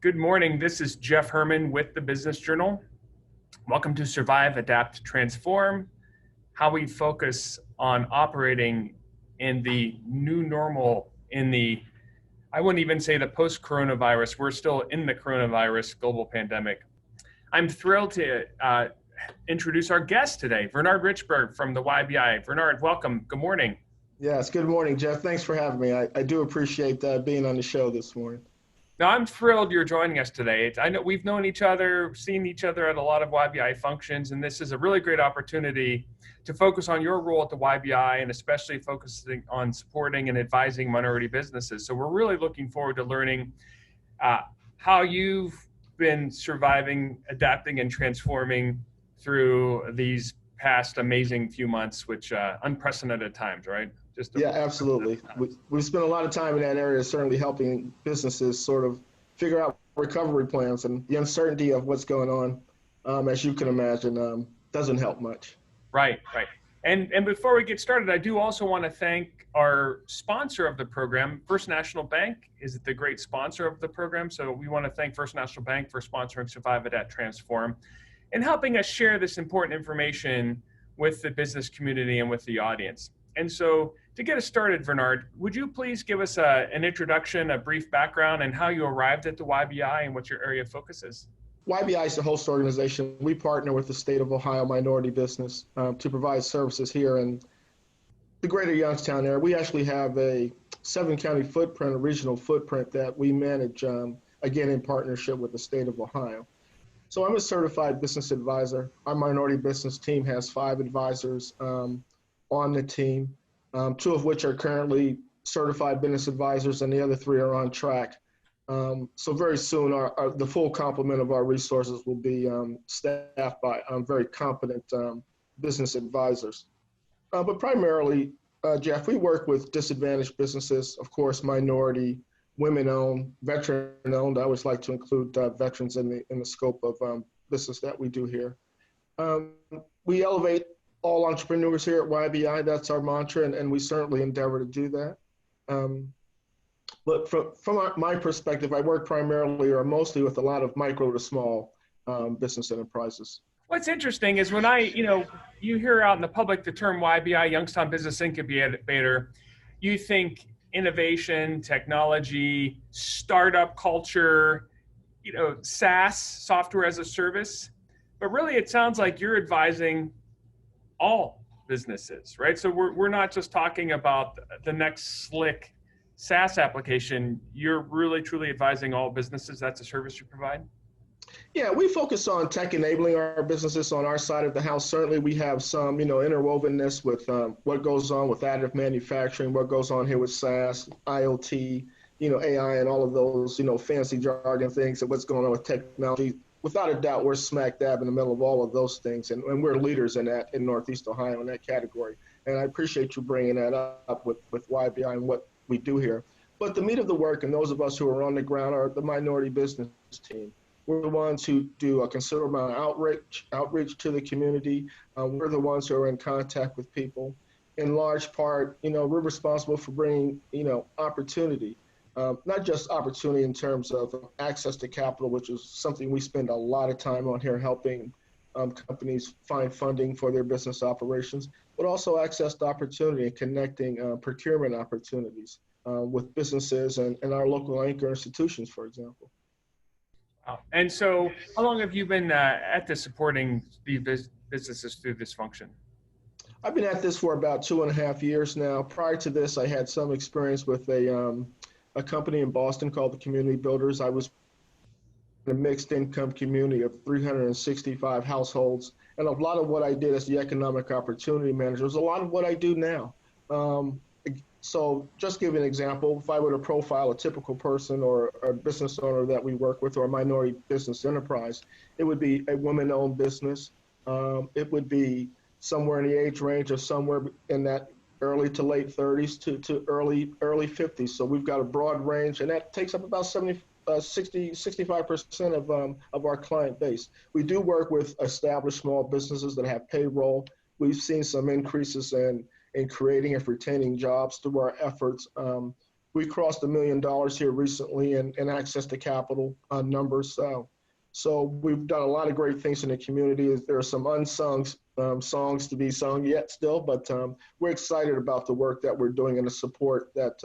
Good morning. This is Jeff Herman with the Business Journal. Welcome to Survive, Adapt, Transform, how we focus on operating in the new normal, I wouldn't even say the post-coronavirus. We're still in the coronavirus global pandemic. I'm thrilled to introduce our guest today, Bernard Richburg from the YBI. Bernard, welcome. Good morning. Yes, good morning, Jeff. Thanks for having me. I do appreciate being on the show this morning. Now, I'm thrilled you're joining us today. I know we've known each other, seen each other at a lot of YBI functions, and this is a really great opportunity to focus on your role at the YBI and especially focusing on supporting and advising minority businesses. So we're really looking forward to learning how you've been surviving, adapting, and transforming through these past amazing few months, which unprecedented times, right? Yeah, absolutely. We spent a lot of time in that area, certainly helping businesses sort of figure out recovery plans, and the uncertainty of what's going on, as you can imagine, doesn't help much. Right. And before we get started, I do also want to thank our sponsor of the program. First National Bank is the great sponsor of the program. So we want to thank First National Bank for sponsoring Survive, Adapt, Transform and helping us share this important information with the business community and with the audience. And so to get us started, Bernard, would you please give us an introduction, a brief background, and how you arrived at the YBI and what your area of focus is? YBI is a host organization. We partner with the state of Ohio minority business to provide services here in the greater Youngstown area. We actually have a 7-county footprint, a regional footprint that we manage, again, in partnership with the state of Ohio. So I'm a certified business advisor. Our minority business team has 5 advisors on the team, 2 of which are currently certified business advisors, and the other 3 are on track. So very soon, the full complement of our resources will be staffed by very competent business advisors. But primarily, Jeff, we work with disadvantaged businesses, of course, minority, women-owned, veteran-owned. I always like to include veterans in the scope of business that we do here. We elevate all entrepreneurs here at YBI. That's our mantra, and we certainly endeavor to do that. But from my perspective, I work primarily or mostly with a lot of micro to small business enterprises. What's interesting is when you hear out in the public the term YBI, Youngstown Business Incubator, you think innovation, technology, startup culture, SaaS, software as a service. But really, it sounds like you're advising all businesses, right? So we're not just talking about the next slick SaaS application. You're really truly advising all businesses. That's a service you provide? Yeah, we focus on tech enabling our businesses on our side of the house. Certainly we have some, interwovenness with what goes on with additive manufacturing, what goes on here with SaaS, IoT, AI and all of those, fancy jargon things and what's going on with technology. Without a doubt, we're smack dab in the middle of all of those things, and we're leaders in that in Northeast Ohio in that category. And I appreciate you bringing that up with YBI and what we do here. But the meat of the work, and those of us who are on the ground, are the minority business team. We're the ones who do a considerable amount of outreach to the community. We're the ones who are in contact with people. In large part, we're responsible for bringing, opportunity. Not just opportunity in terms of access to capital, which is something we spend a lot of time on here helping companies find funding for their business operations, but also access to opportunity and connecting procurement opportunities with businesses and our local anchor institutions, for example. And so how long have you been at this supporting the businesses through this function? I've been at this for about 2.5 years now. Prior to this, I had some experience with a company in Boston called the Community Builders. I was in a mixed income community of 365 households. And a lot of what I did as the economic opportunity manager is a lot of what I do now. So just give you an example, if I were to profile a typical person or a business owner that we work with or a minority business enterprise, it would be a woman-owned business. It would be somewhere in the age range of somewhere in that early to late 30s to early 50s. So we've got a broad range, and that takes up about 65% of our client base. We do work with established small businesses that have payroll. We've seen some increases in creating and retaining jobs through our efforts We crossed $1 million here recently in access to capital numbers. So we've done a lot of great things in the community. There are some unsung songs to be sung yet still, but we're excited about the work that we're doing and the support that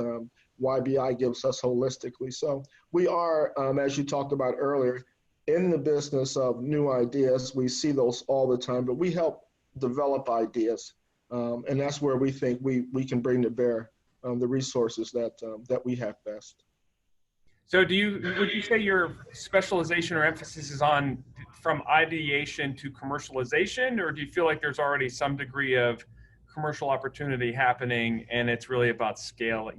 YBI gives us holistically. So we are, as you talked about earlier, in the business of new ideas. We see those all the time, but we help develop ideas. And that's where we think we can bring to bear the resources that we have best. So would you say your specialization or emphasis is on from ideation to commercialization, or do you feel like there's already some degree of commercial opportunity happening and it's really about scale,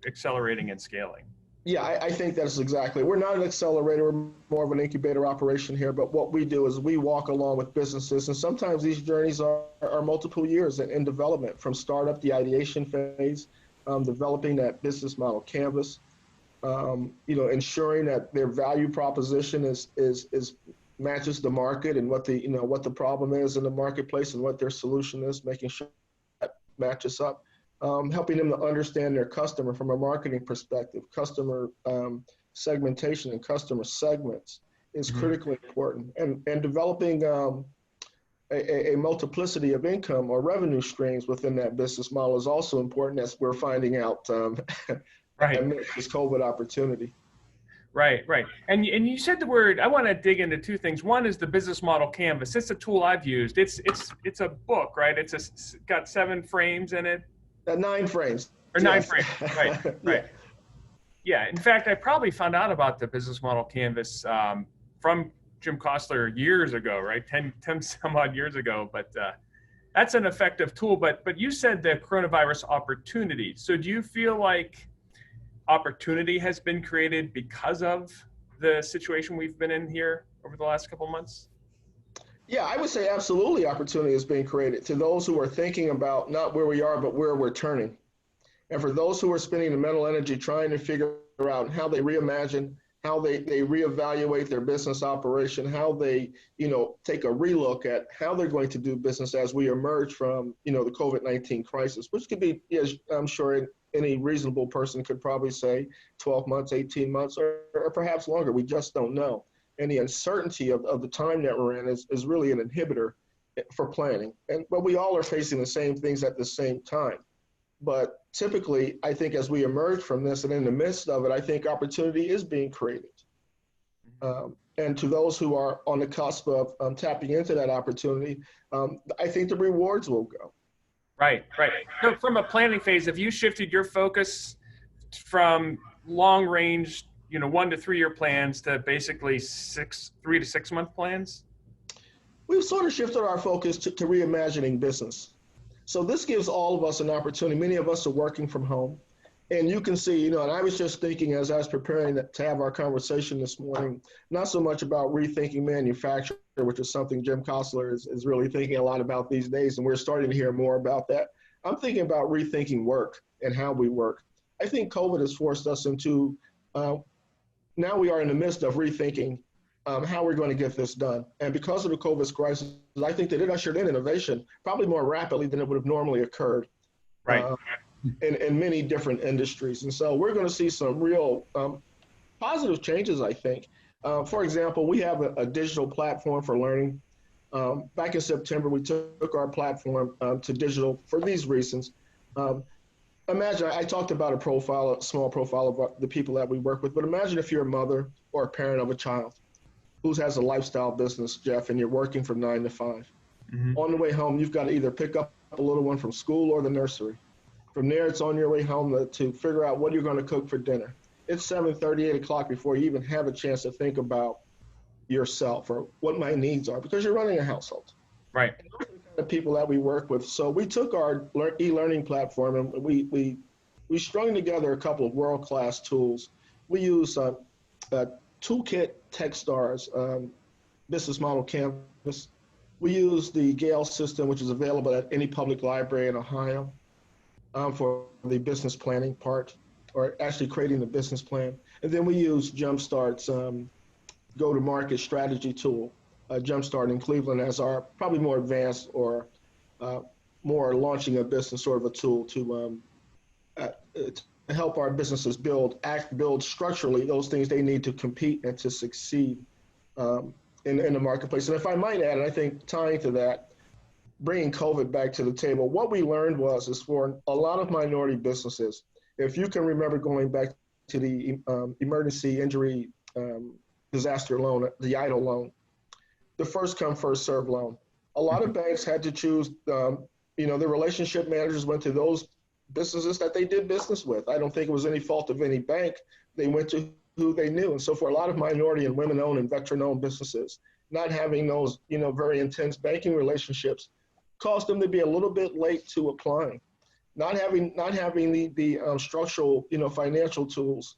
accelerating and scaling? Yeah, I think that's exactly. We're not an accelerator, we're more of an incubator operation here, but what we do is we walk along with businesses, and sometimes these journeys are multiple years in development, from startup, the ideation phase, developing that business model canvas, ensuring that their value proposition is matches the market and what the problem is in the marketplace and what their solution is, making sure that matches up. Helping them to understand their customer from a marketing perspective. Customer segmentation and customer segments is critically important. And developing a multiplicity of income or revenue streams within that business model is also important, as we're finding out Right. amidst this COVID opportunity. Right. And you said the word, I want to dig into two things. One is the business model canvas. It's a tool I've used. It's a book, right? It's got 7 frames in it. 9 frames. Or 9 frames, right. Yeah, in fact, I probably found out about the business model canvas from Jim Kostler years ago, right? 10 some odd years ago, but that's an effective tool. But you said the coronavirus opportunity. So do you feel like opportunity has been created because of the situation we've been in here over the last couple of months? Yeah, I would say absolutely opportunity is being created to those who are thinking about not where we are, but where we're turning. And for those who are spending the mental energy trying to figure out how they reimagine, how they reevaluate their business operation, how they, take a relook at how they're going to do business as we emerge from, the COVID-19 crisis, which could be, as I'm sure any reasonable person could probably say 12 months, 18 months, or perhaps longer. We just don't know. And the uncertainty of the time that we're in is really an inhibitor for planning. But we all are facing the same things at the same time. But typically, I think as we emerge from this and in the midst of it, I think opportunity is being created. And to those who are on the cusp of tapping into that opportunity, I think the rewards will go. Right. So from a planning phase, have you shifted your focus from long range 1 to 3 year plans to basically 3 to 6 month plans? We've sort of shifted our focus to reimagining business. So this gives all of us an opportunity. Many of us are working from home, and you can see, and I was just thinking as I was preparing to have our conversation this morning, not so much about rethinking manufacturing, which is something Jim Kostler is really thinking a lot about these days, and we're starting to hear more about that. I'm thinking about rethinking work and how we work. I think COVID has forced us into now we are in the midst of rethinking how we're going to get this done. And because of the COVID crisis, I think that it ushered in innovation probably more rapidly than it would have normally occurred in many different industries. And so we're going to see some real positive changes, I think. For example, we have a digital platform for learning. Back in September, we took our platform to digital for these reasons. Imagine, I talked about a small profile of the people that we work with, but imagine if you're a mother or a parent of a child who has a lifestyle business, Jeff, and you're working from 9 to 5. Mm-hmm. On the way home, you've got to either pick up a little one from school or the nursery. From there, it's on your way home to figure out what you're going to cook for dinner. It's 7:30, 8 o'clock before you even have a chance to think about yourself or what my needs are, because you're running a household. Right. The people that we work with. So we took our e-learning platform and we strung together a couple of world-class tools. We use Toolkit Techstars business model canvas. We use the Gale system, which is available at any public library in Ohio for the business planning part, or actually creating the business plan. And then we use Jumpstart's go-to-market strategy tool. Jumpstart in Cleveland as our probably more advanced or more launching a business sort of a tool to help our businesses build structurally those things they need to compete and to succeed in the marketplace. And if I might add, and I think tying to that, bringing COVID back to the table, what we learned is for a lot of minority businesses, if you can remember going back to the emergency injury disaster loan, the EIDL loan, the first come, first serve loan. A lot of banks had to choose, the relationship managers went to those businesses that they did business with. I don't think it was any fault of any bank. They went to who they knew. And so for a lot of minority and women-owned and veteran-owned businesses, not having those, very intense banking relationships caused them to be a little bit late to applying. Not having the structural, financial tools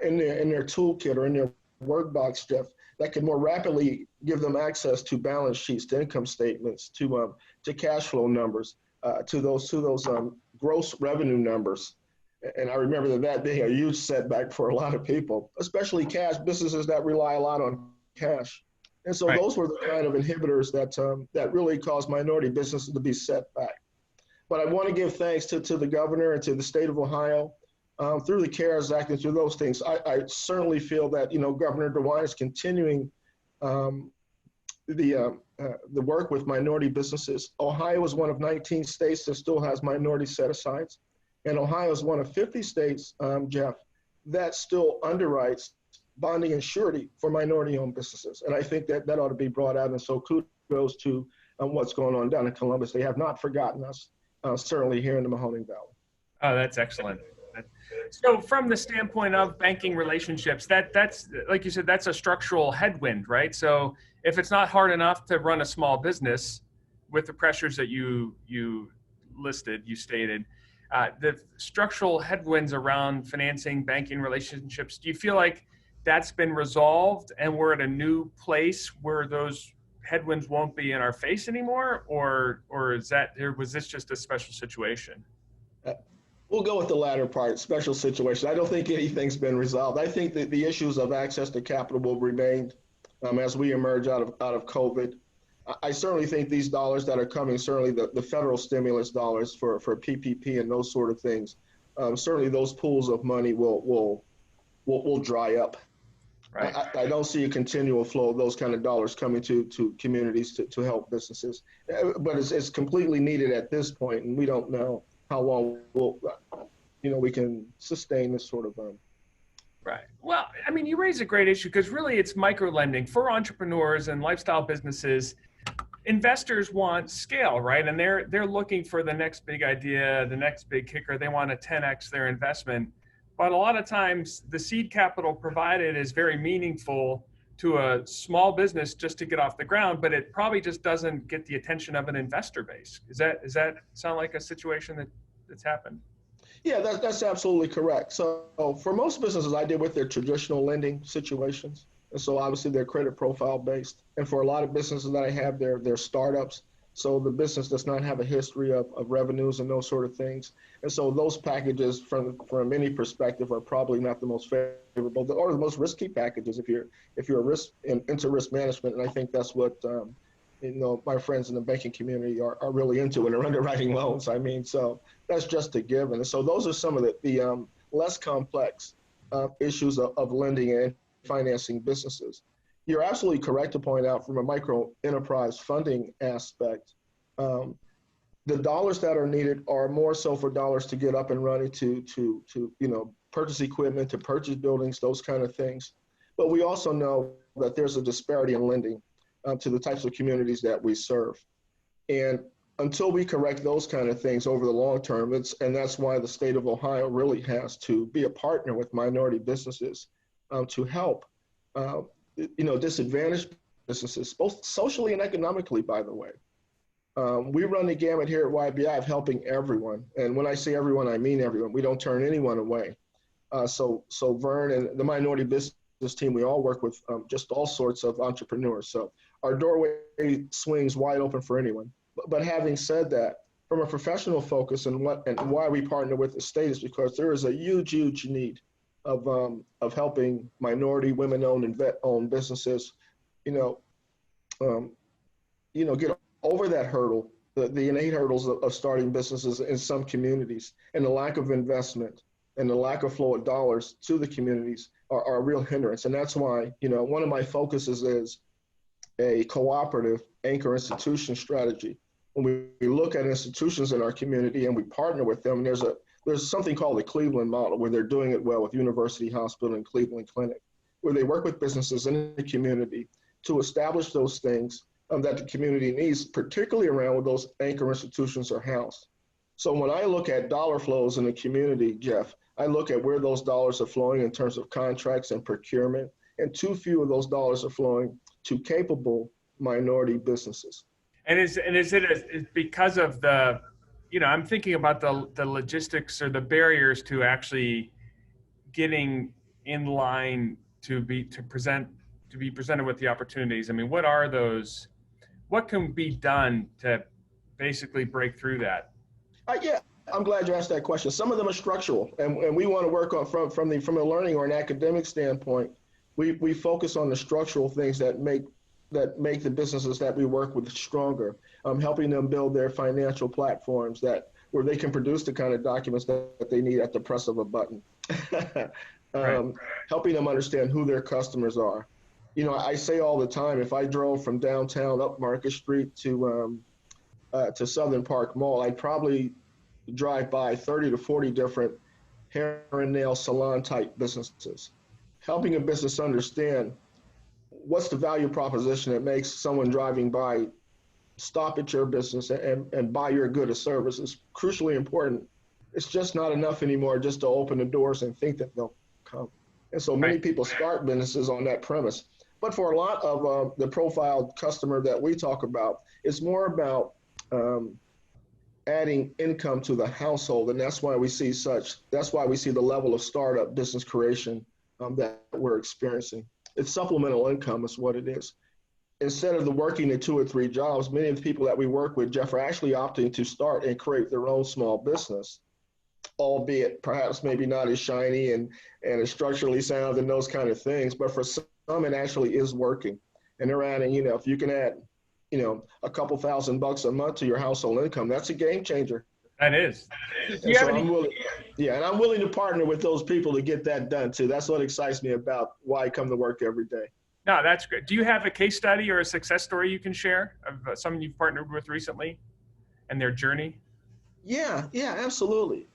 in their toolkit or in their workbox, Jeff, that could more rapidly give them access to balance sheets, to income statements, to cash flow numbers, to those gross revenue numbers. And I remember that being a huge setback for a lot of people, especially businesses that rely a lot on cash. And so Right. those were the kind of inhibitors that really caused minority businesses to be set back. But I want to give thanks to the governor and to the state of Ohio through the CARES Act and through those things. I certainly feel that Governor DeWine is continuing the work with minority businesses. Ohio is one of 19 states that still has minority set-asides, and Ohio is one of 50 states, Jeff, that still underwrites bonding and surety for minority-owned businesses. And I think that ought to be brought out. And so kudos to what's going on down in Columbus. They have not forgotten us, certainly here in the Mahoning Valley. Oh, that's excellent. So from the standpoint of banking relationships, that's like you said, that's a structural headwind, right? So if it's not hard enough to run a small business with the pressures that you stated, the structural headwinds around financing, banking relationships, do you feel like that's been resolved and we're at a new place where those headwinds won't be in our face anymore? Or was this just a special situation? We'll go with the latter part, special situation. I don't think anything's been resolved. I think that the issues of access to capital will remain as we emerge out of COVID. I certainly think these dollars that are coming, certainly the federal stimulus dollars for PPP and those sort of things, certainly those pools of money will dry up. Right. I don't see a continual flow of those kind of dollars coming to communities to help businesses, but it's completely needed at this point, and we don't know how long we can sustain this sort of. Right. Well, I mean, you raise a great issue because really it's micro lending for entrepreneurs and lifestyle businesses. Investors want scale, right? And they're looking for the next big idea, the next big kicker. They want to 10x their investment. But a lot of times the seed capital provided is very meaningful to a small business just to get off the ground, but it probably just doesn't get the attention of an investor base. Does that sound like a situation that's happened? Yeah, that's absolutely correct. So for most businesses, I did with their traditional lending situations. And so obviously they're credit profile based. And for a lot of businesses that I have, they're startups. So the business does not have a history of revenues and those sort of things. And so those packages from any perspective are probably not the most favorable or the most risky packages if you're into risk management. And I think that's what my friends in the banking community are really into when they're underwriting loans. I mean, so that's just a given. And so those are some of the less complex issues of lending and financing businesses. You're absolutely correct to point out from a micro enterprise funding aspect, the dollars that are needed are more so for dollars to get up and running, to purchase equipment, to purchase buildings, those kind of things. But we also know that there's a disparity in lending to the types of communities that we serve. And until we correct those kind of things over the long term, and that's why the state of Ohio really has to be a partner with minority businesses to help disadvantaged businesses, both socially and economically, by the way. We run the gamut here at YBI of helping everyone. And when I say everyone, I mean everyone. We don't turn anyone away. So Vern and the minority business team, we all work with just all sorts of entrepreneurs. So our doorway swings wide open for anyone. But having said that, from a professional focus and why we partner with the state is because there is a huge need of helping minority, women-owned, and vet-owned businesses, get over that hurdle, the innate hurdles of starting businesses in some communities, and the lack of investment, and the lack of flow of dollars to the communities are a real hindrance. And that's why, one of my focuses is a cooperative anchor institution strategy. When we look at institutions in our community and we partner with them, there's something called the Cleveland model, where they're doing it well with University Hospital and Cleveland Clinic, where they work with businesses in the community to establish those things that the community needs, particularly around where those anchor institutions are housed. So when I look at dollar flows in the community, Jeff, I look at where those dollars are flowing in terms of contracts and procurement, and too few of those dollars are flowing to capable minority businesses. And is it because of the, I'm thinking about the logistics or the barriers to actually getting in line to be presented with the opportunities? I mean, what are those? What can be done to basically break through that? Yeah, I'm glad you asked that question. Some of them are structural, and we want to work on from a learning or an academic standpoint. We focus on the structural things that make the businesses that we work with stronger, helping them build their financial platforms where they can produce the kind of documents that they need at the press of a button. Right. Helping them understand who their customers are. I say all the time, if I drove from downtown up Market Street to Southern Park Mall, I'd probably drive by 30 to 40 different hair and nail salon type businesses. Helping a business understand what's the value proposition that makes someone driving by stop at your business and buy your good or service is crucially important. It's just not enough anymore just to open the doors and think that they'll come. And so many people start businesses on that premise. But for a lot of the profiled customer that we talk about, it's more about adding income to the household. And that's why we see the level of startup business creation that we're experiencing. It's supplemental income is what it is. Instead of working the 2 or 3 jobs, many of the people that we work with, Jeff, are actually opting to start and create their own small business, albeit perhaps maybe not as shiny and as structurally sound and those kind of things. But for some, it actually is working. And they're adding, if you can add, a couple $1,000 a month to your household income, that's a game changer. That is. I'm willing to partner with those people to get that done too. That's what excites me about why I come to work every day. No, that's great. Do you have a case study or a success story you can share of someone you've partnered with recently and their journey? Yeah, absolutely.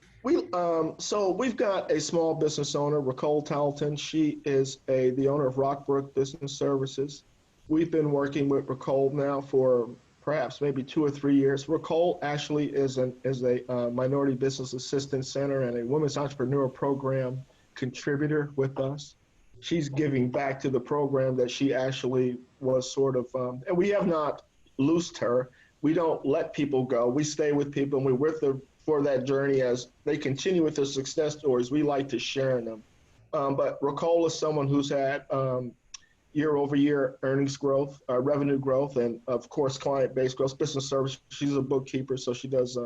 So we've got a small business owner, Ricole Talton. She is the owner of Rockbrook Business Services. We've been working with Ricole now for perhaps maybe 2 or 3 years. Ricole actually is a Minority Business Assistance Center and a Women's Entrepreneur Program contributor with us. She's giving back to the program that she actually was sort of, and we have not loosed her. We don't let people go. We stay with people and we're with them for that journey as they continue with their success stories. We like to share them. But Ricole is someone who's had year-over-year earnings growth, revenue growth, and of course, client-based growth, business service. She's a bookkeeper, so she does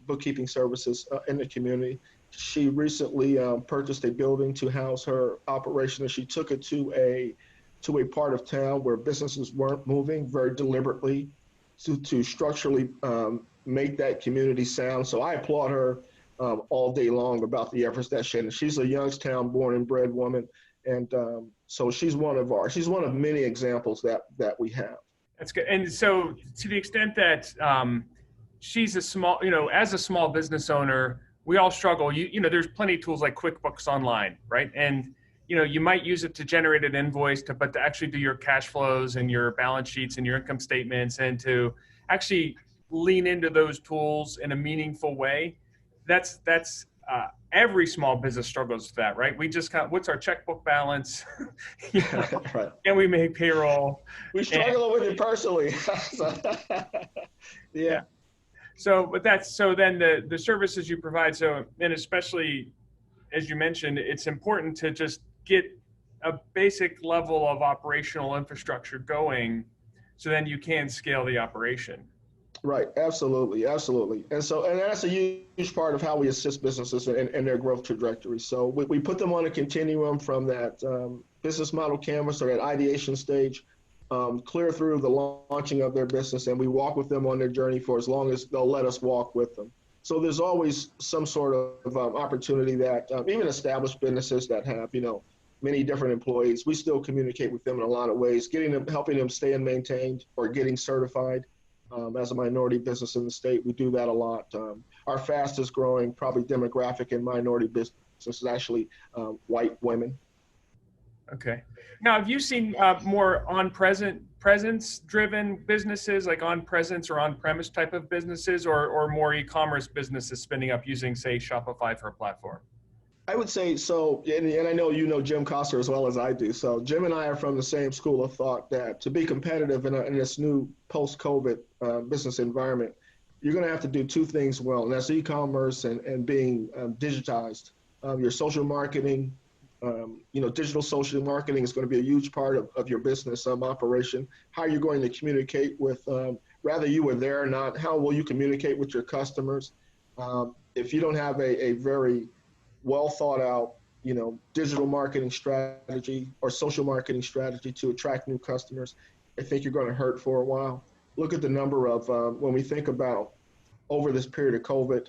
bookkeeping services in the community. She recently purchased a building to house her operation, and she took it to a part of town where businesses weren't moving very deliberately to structurally make that community sound. So I applaud her all day long about the efforts that she had. She's a Youngstown born and bred woman. And so she's one of many examples that we have. That's good. And so to the extent that she's as a small business owner, we all struggle. There's plenty of tools like QuickBooks Online, right? And, you might use it to generate an invoice, but to actually do your cash flows and your balance sheets and your income statements and to actually lean into those tools in a meaningful way. That's every small business struggles with that, right? We just what's our checkbook balance? Right. And we make payroll. We struggle with it personally. Yeah. So then the services you provide. So, and especially as you mentioned, it's important to just get a basic level of operational infrastructure going so then you can scale the operation. Right. Absolutely. And that's a huge part of how we assist businesses in their growth trajectory. So we put them on a continuum from that business model canvas or that ideation stage, clear through the launching of their business. And we walk with them on their journey for as long as they'll let us walk with them. So there's always some sort of opportunity that even established businesses that have, many different employees, we still communicate with them in a lot of ways, helping them stay and maintained or getting certified. As a minority business in the state, we do that a lot. Our fastest growing, probably demographic in minority business is actually white women. Okay. Now, have you seen more presence-driven businesses, like on-presence or on-premise type of businesses, or more e-commerce businesses spinning up using, say, Shopify for a platform? I would say so, and I know you know Jim Coster as well as I do. So Jim and I are from the same school of thought that to be competitive in this new post-COVID business environment, you're going to have to do two things well, and that's e-commerce and being digitized. Your social marketing, digital social marketing is going to be a huge part of your business operation. How are you going to communicate with, rather you were there or not, how will you communicate with your customers? If you don't have a very well thought out, digital marketing strategy or social marketing strategy to attract new customers, I think you're going to hurt for a while. Look at the number of, when we think about over this period of COVID,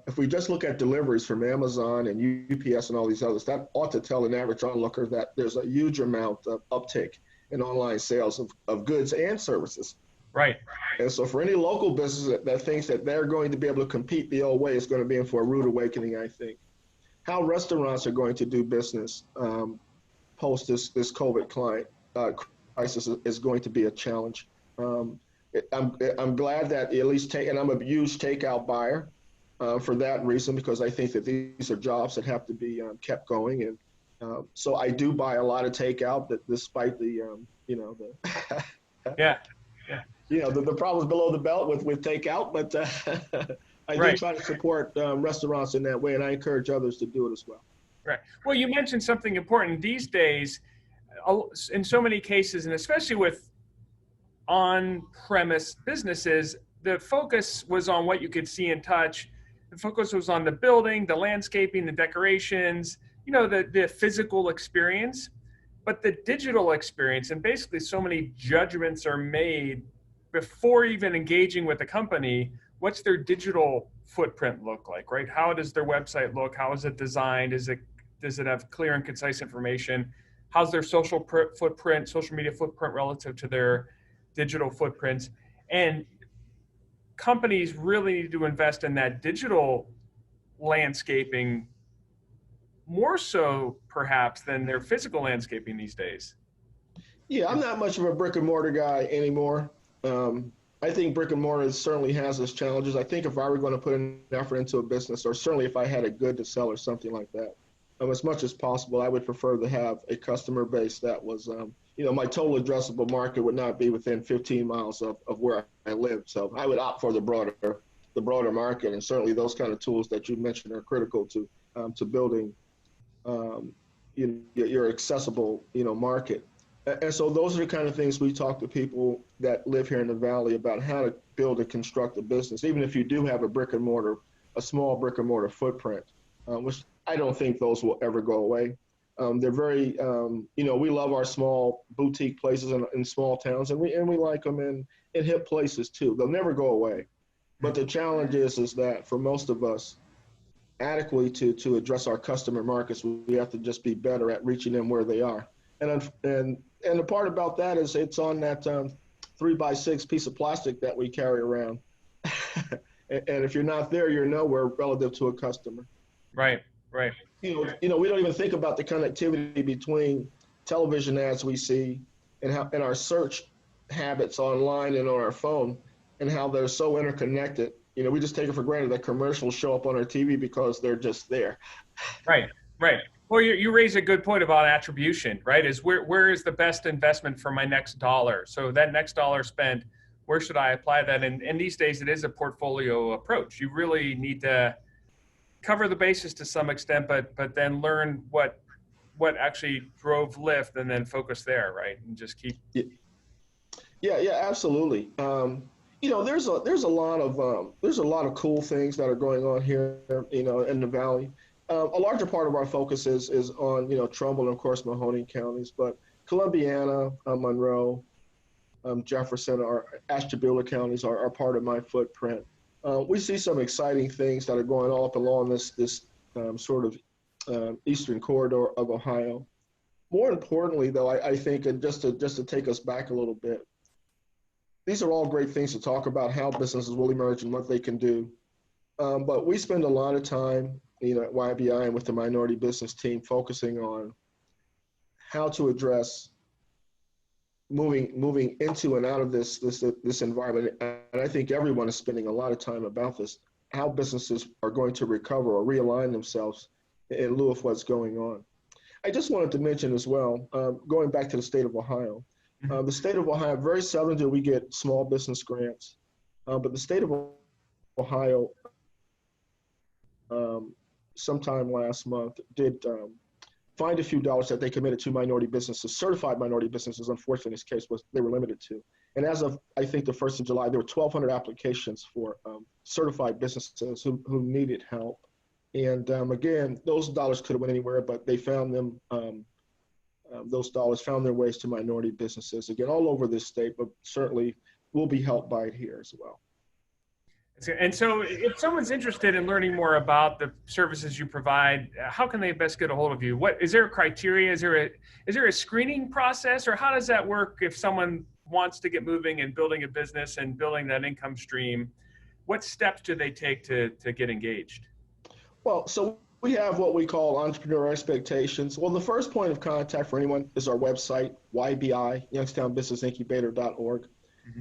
if we just look at deliveries from Amazon and UPS and all these others, that ought to tell an average onlooker that there's a huge amount of uptick in online sales of goods and services. Right. And so for any local business that thinks that they're going to be able to compete the old way, it's going to be in for a rude awakening, I think. How restaurants are going to do business post this COVID crisis is going to be a challenge. I'm glad that at least and I'm a huge takeout buyer for that reason, because I think that these are jobs that have to be kept going, and so I do buy a lot of takeout. That despite the the problems below the belt with takeout, but I do try to support restaurants in that way, and I encourage others to do it as well. Right. Well, you mentioned something important. These days, in so many cases, and especially with on-premise businesses, the focus was on what you could see and touch. The focus was on the building, the landscaping, the decorations, the physical experience. But the digital experience, and basically so many judgments are made before even engaging with the company. What's their digital footprint look like, right? How does their website look? How is it designed? Does it have clear and concise information? How's their social media footprint relative to their digital footprints? And companies really need to invest in that digital landscaping more so perhaps than their physical landscaping these days. Yeah, I'm not much of a brick and mortar guy anymore. I think brick and mortar certainly has its challenges. I think if I were going to put an effort into a business, or certainly if I had a good to sell or something like that, as much as possible, I would prefer to have a customer base that was, my total addressable market would not be within 15 miles of where I live. So I would opt for the broader market, and certainly those kind of tools that you mentioned are critical to building your accessible market. And so those are the kind of things we talk to people that live here in the Valley about, how to build and construct a business, even if you do have a small brick and mortar footprint, which I don't think those will ever go away. They're very, we love our small boutique places in small towns, and we like them in hip places too. They'll never go away. But the challenge is that for most of us, adequately to address our customer markets, we have to just be better at reaching them where they are. And the part about that is it's on that 3x6 piece of plastic that we carry around. And if you're not there, you're nowhere relative to a customer. Right. We don't even think about the connectivity between television ads we see and our search habits online and on our phone, and how they're so interconnected. We just take it for granted that commercials show up on our TV because they're just there. Right. Well, you raise a good point about attribution, right? Is where is the best investment for my next dollar? So that next dollar spent, where should I apply that? And these days it is a portfolio approach. You really need to cover the bases to some extent, but then learn what actually drove lift, and then focus there, right? And just keep. Yeah, absolutely. There's a lot of cool things that are going on here, in the Valley. A larger part of our focus is on, Trumbull and, of course, Mahoning counties, but Columbiana, Monroe, Jefferson, or Ashtabula counties are part of my footprint. We see some exciting things that are going on up along this sort of eastern corridor of Ohio. More importantly, though, I think, and just to take us back a little bit, these are all great things to talk about how businesses will emerge and what they can do. But we spend a lot of time, at YBI and with the minority business team focusing on how to address moving into and out of this environment. And I think everyone is spending a lot of time about this, how businesses are going to recover or realign themselves in lieu of what's going on. I just wanted to mention as well, going back to the state of Ohio, the state of Ohio, very seldom do we get small business grants, but the state of Ohio, sometime last month, did find a few dollars that they committed to minority businesses, certified minority businesses. Unfortunately, in this case, they were limited to. And as of, I think, the 1st of July, there were 1,200 applications for certified businesses who needed help. And again, those dollars could have went anywhere, but they found them, those dollars found their ways to minority businesses, again, all over this state, but certainly will be helped by it here as well. And so if someone's interested in learning more about the services you provide, how can they best get a hold of you? Is there a criteria? Is there a screening process, or how does that work if someone wants to get moving and building a business and building that income stream? What steps do they take to get engaged? Well, so we have what we call entrepreneur expectations. Well, the first point of contact for anyone is our website, YBI, YoungstownBusinessIncubator.org.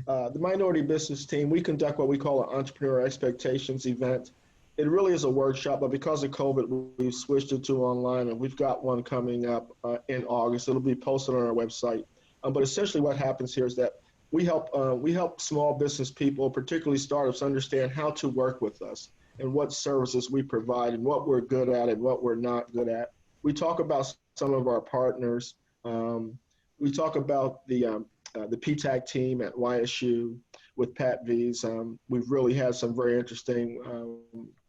The minority business team, we conduct what we call an entrepreneur expectations event. It really is a workshop, but because of COVID, we've switched it to online, and we've got one coming up in August. It'll be posted on our website. But essentially what happens here is that we help small business people, particularly startups, understand how to work with us and what services we provide and what we're good at and what we're not good at. We talk about some of our partners. We talk about the PTAC team at YSU with Pat V's. We've really had some very interesting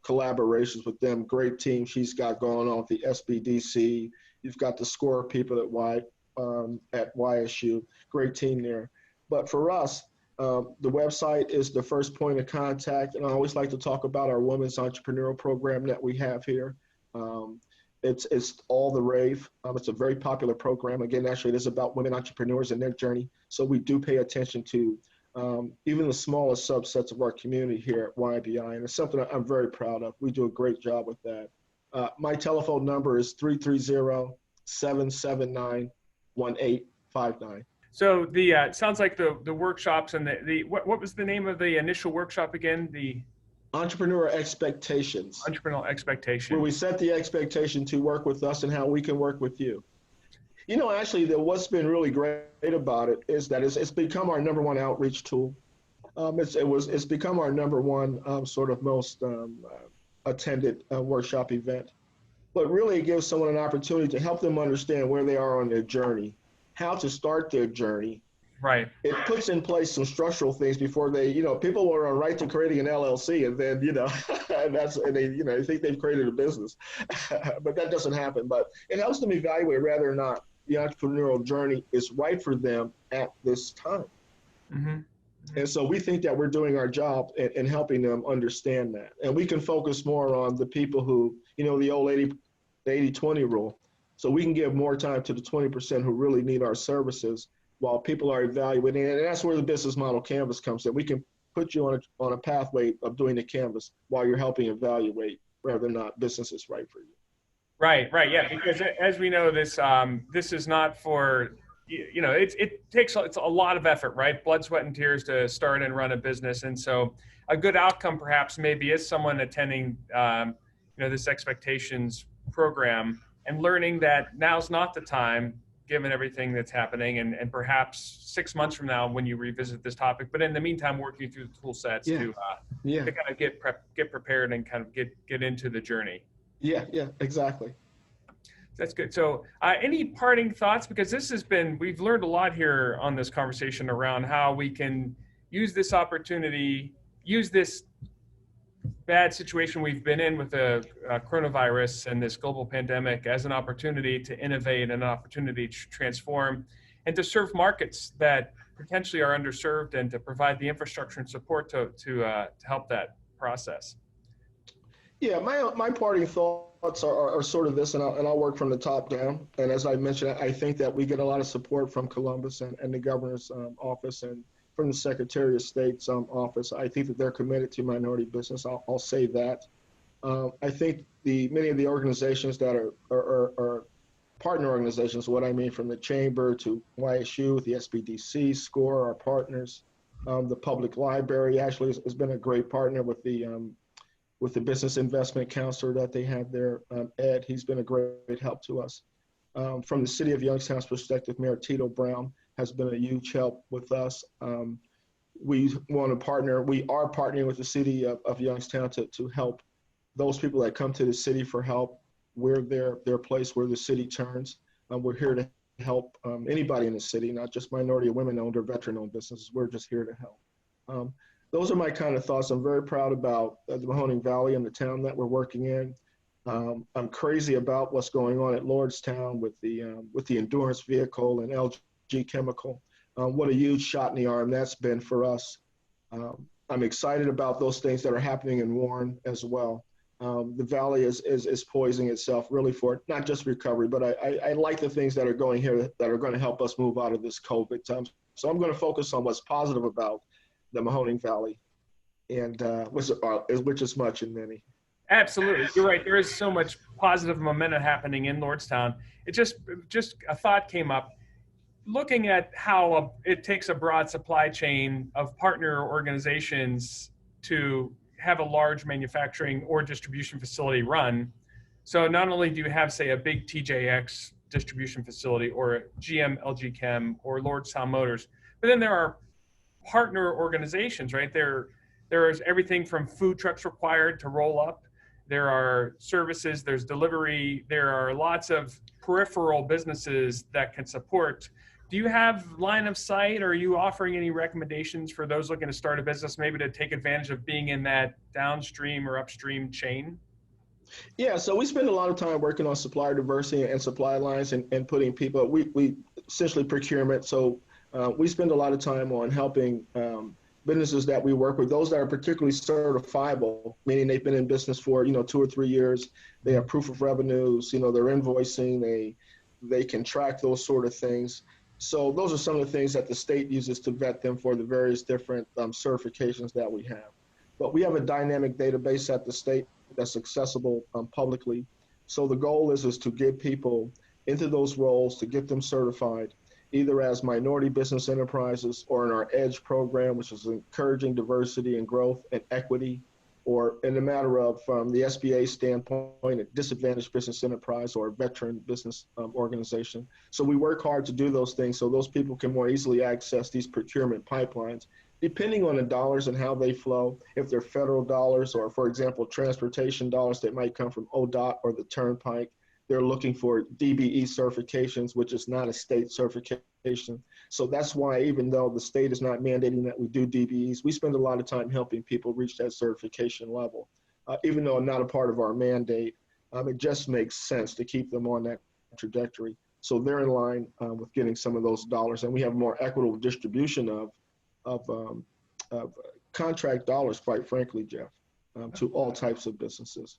collaborations with them. Great team she's got going on with the SBDC. You've got the SCORE people at YSU. Great team there. But for us, the website is the first point of contact, and I always like to talk about our women's entrepreneurial program that we have here. It's all the rave. It's a very popular program. Again, actually, it is about women entrepreneurs and their journey. So we do pay attention to even the smallest subsets of our community here at YBI, and it's something I'm very proud of. We do a great job with that. My telephone number is 330-779-1859. So it sounds like the workshops and what was the name of the initial workshop again? The Entrepreneur Expectations. Entrepreneurial Expectation. Where we set the expectation to work with us and how we can work with you. Actually, what's been really great about it is that it's become our number one outreach tool. It's become our number one sort of most attended workshop event. But really, it gives someone an opportunity to help them understand where they are on their journey, how to start their journey. Right. It puts in place some structural things before they, people are on right to creating an LLC, and then, they think they've created a business, but that doesn't happen. But it helps them evaluate whether or not the entrepreneurial journey is right for them at this time. Mm-hmm. And so we think that we're doing our job in helping them understand that. And we can focus more on the people who, the old 80-20 rule. So we can give more time to the 20% who really need our services while people are evaluating. And that's where the business model canvas comes in. We can put you on a pathway of doing the canvas while you're helping evaluate whether or not business is right for you. Right, yeah, because as we know, this is not for, it's a lot of effort, right? Blood, sweat, and tears to start and run a business. And so a good outcome perhaps maybe is someone attending, this expectations program and learning that now's not the time, given everything that's happening, and perhaps 6 months from now when you revisit this topic. But in the meantime, working through the tool sets to kind of get prepared and kind of get into the journey. Yeah, exactly. That's good. So any parting thoughts? Because we've learned a lot here on this conversation around how we can use this opportunity, use this bad situation we've been in with the coronavirus and this global pandemic as an opportunity to innovate, an opportunity to transform, and to serve markets that potentially are underserved, and to provide the infrastructure and support to help that process? Yeah, my parting thoughts are sort of this, and I'll work from the top down. And as I mentioned, I think that we get a lot of support from Columbus and the governor's office and from the Secretary of State's office. I think that they're committed to minority business. I'll say that. I think many of the organizations that are partner organizations, what I mean from the Chamber to YSU, the SBDC, SCORE, our partners, the Public Library actually has been a great partner with the Business Investment Counselor that they have there, Ed. He's been a great help to us. From the City of Youngstown's perspective, Mayor Tito Brown has been a huge help with us. We want to partner. We are partnering with the City of Youngstown to help those people that come to the city for help. We're their place where the city turns. We're here to help anybody in the city, not just minority or women-owned or veteran-owned businesses. We're just here to help. Those are my kind of thoughts. I'm very proud about the Mahoning Valley and the town that we're working in. I'm crazy about what's going on at Lordstown with the endurance vehicle and LG Chemical. What a huge shot in the arm that's been for us. I'm excited about those things that are happening in Warren as well. The valley is poising itself really for not just recovery, but I like the things that are going here that are going to help us move out of this COVID time. So I'm going to focus on what's positive about the Mahoning Valley, and which is much in many. Absolutely, you're right. There is so much positive momentum happening in Lordstown. It just a thought came up. Looking at how it takes a broad supply chain of partner organizations to have a large manufacturing or distribution facility run. So not only do you have, say, a big TJX distribution facility or a GM LG Chem or Lordstown Motors, but then there are partner organizations, right? There is everything from food trucks required to roll up. There are services, there's delivery, there are lots of peripheral businesses that can support. Do you have line of sight, or are you offering any recommendations for those looking to start a business, maybe to take advantage of being in that downstream or upstream chain? Yeah, so we spend a lot of time working on supplier diversity and supply lines and putting people, we essentially procurement. So we spend a lot of time on helping businesses that we work with, those that are particularly certifiable, meaning they've been in business for 2 or 3 years, they have proof of revenues, they're invoicing, they can track those sort of things. So those are some of the things that the state uses to vet them for the various different certifications that we have. But we have a dynamic database at the state that's accessible publicly. So the goal is to get people into those roles, to get them certified, either as minority business enterprises or in our EDGE program, which is encouraging diversity and growth and equity, or in the matter of, from the SBA standpoint, a disadvantaged business enterprise or a veteran business organization. So we work hard to do those things so those people can more easily access these procurement pipelines, depending on the dollars and how they flow. If they're federal dollars or, for example, transportation dollars that might come from ODOT or the Turnpike, they're looking for DBE certifications, which is not a state certification. So that's why, even though the state is not mandating that we do DBEs, we spend a lot of time helping people reach that certification level. Even though not a part of our mandate, it just makes sense to keep them on that trajectory. So they're in line with getting some of those dollars, and we have more equitable distribution of contract dollars, quite frankly, Jeff, to all types of businesses.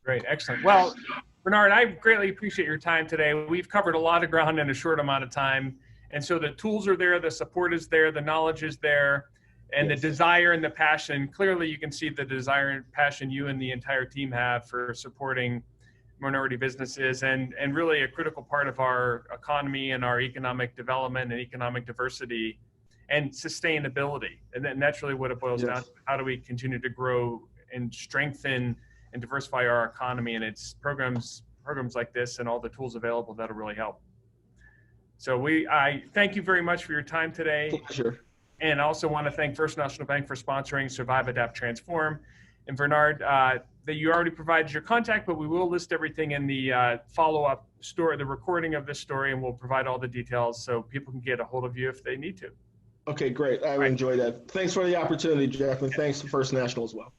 Great, excellent. Well, Bernard, I greatly appreciate your time today. We've covered a lot of ground in a short amount of time. And so the tools are there, the support is there, the knowledge is there, and the desire and the passion. Clearly, you can see the desire and passion you and the entire team have for supporting minority businesses and really a critical part of our economy and our economic development and economic diversity and sustainability. And that's really what it boils down to. How do we continue to grow and strengthen and diversify our economy? And it's programs like this and all the tools available that'll really help. So I thank you very much for your time today. Pleasure. And I also want to thank First National Bank for sponsoring Survive, Adapt, Transform. And Bernard, that you already provided your contact, but we will list everything in the follow-up story, the recording of this story, and we'll provide all the details so people can get a hold of you if they need to. Okay, great. I enjoy that. Thanks for the opportunity, Jeff, and thanks to First National as well.